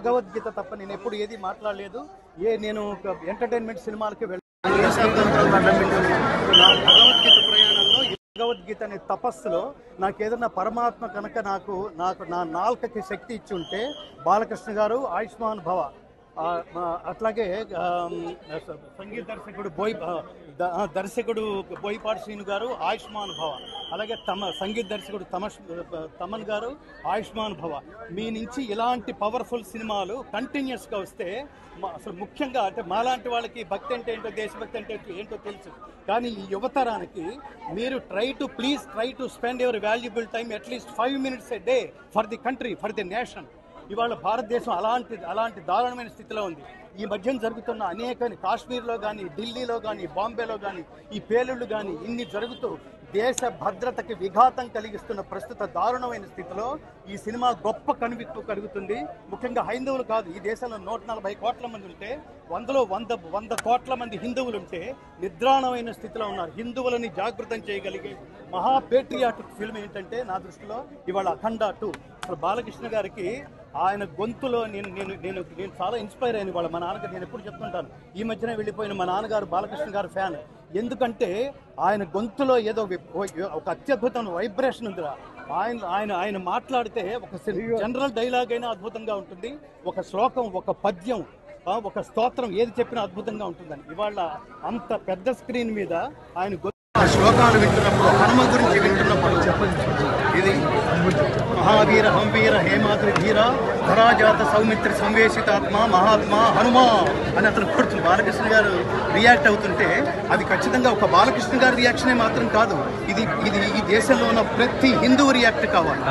భగవద్గీత తప్ప నేను ఎప్పుడు ఏది మాట్లాడలేదు. నేను ఎంటర్టైన్మెంట్ సినిమాలకి భగవద్గీత అనే తపస్సులో నాకు ఏదన్నా పరమాత్మ కనుక నాకు నా నాలుకకి శక్తి ఇచ్చి ఉంటే బాలకృష్ణ గారు ఆయుష్మాన్ భవ, అట్లాగే సంగీత దర్శకుడు బోయపాటి శ్రీను గారు ఆయుష్మాన్ భవ, అలాగే సంగీత దర్శకుడు తమన్ గారు ఆయుష్మాన్ భవ. మీ నుంచి ఇలాంటి పవర్ఫుల్ సినిమాలు కంటిన్యూస్గా వస్తే అసలు ముఖ్యంగా అంటే మాలాంటి వాళ్ళకి భక్తి అంటే ఏంటో దేశభక్తి అంటే ఏంటో తెలుసు, కానీ ఈ యువతరానికి మీరు please try to spend your valuable time at least 5 minutes a day for the country, for the nation. ఇవాళ భారతదేశం అలాంటి దారుణమైన స్థితిలో ఉంది. ఈ మధ్యన జరుగుతున్న అనేక కాశ్మీర్లో కానీ, ఢిల్లీలో కానీ, బాంబేలో కానీ ఈ పేలుళ్ళు కానీ ఇన్ని జరుగుతూ దేశ భద్రతకి విఘాతం కలిగిస్తున్న ప్రస్తుత దారుణమైన స్థితిలో ఈ సినిమా గొప్ప కనువిప్పు కలుగుతుంది. ముఖ్యంగా హైందవులు కాదు, ఈ దేశంలో 140 కోట్ల మంది ఉంటే 100 కోట్ల మంది హిందువులు ఉంటే నిద్రాణమైన స్థితిలో ఉన్నారు. హిందువులని జాగృతం చేయగలిగే మహా పేట్రియాటిక్ ఫిల్మ్ ఏంటంటే నా దృష్టిలో ఇవాళ అఖండ 2. అసలు బాలకృష్ణ గారికి ఆయన గొంతులో నేను చాలా ఇన్స్పైర్ అయ్యాను. వాళ్ళ మా నాన్నగారు నేను ఎప్పుడు చెప్తుంటాను, ఈ మధ్యనే వెళ్ళిపోయిన మా నాన్నగారు బాలకృష్ణ గారు ఫ్యాన్. ఎందుకంటే ఆయన గొంతులో ఏదో ఒక అత్యద్భుతమైన వైబ్రేషన్ ఉందిరా. ఆయన మాట్లాడితే ఒక జనరల్ డైలాగ్ అయినా అద్భుతంగా ఉంటుంది, ఒక శ్లోకం, ఒక పద్యం, ఒక స్తోత్రం ఏది చెప్పినా అద్భుతంగా ఉంటుందని. ఇవాళ అంత పెద్ద స్క్రీన్ మీద ఆయన శ్లోకాలు వింటున్నప్పుడు, హనుమ గురించి వింటున్నప్పుడు ఇది మహావీర హంవీర హేమాద్రి ధీర ధరాజాత సౌమిత్రి సంవేశితాత్మ మహాత్మా హనుమా అని అతను కొడుతుంది. బాలకృష్ణ గారు రియాక్ట్ అవుతుంటే అది ఖచ్చితంగా ఒక బాలకృష్ణ గారి రియాక్షనే మాత్రం కాదు, ఇది ఈ దేశంలో ఉన్న ప్రతి హిందువు రియాక్ట్ కావాలి.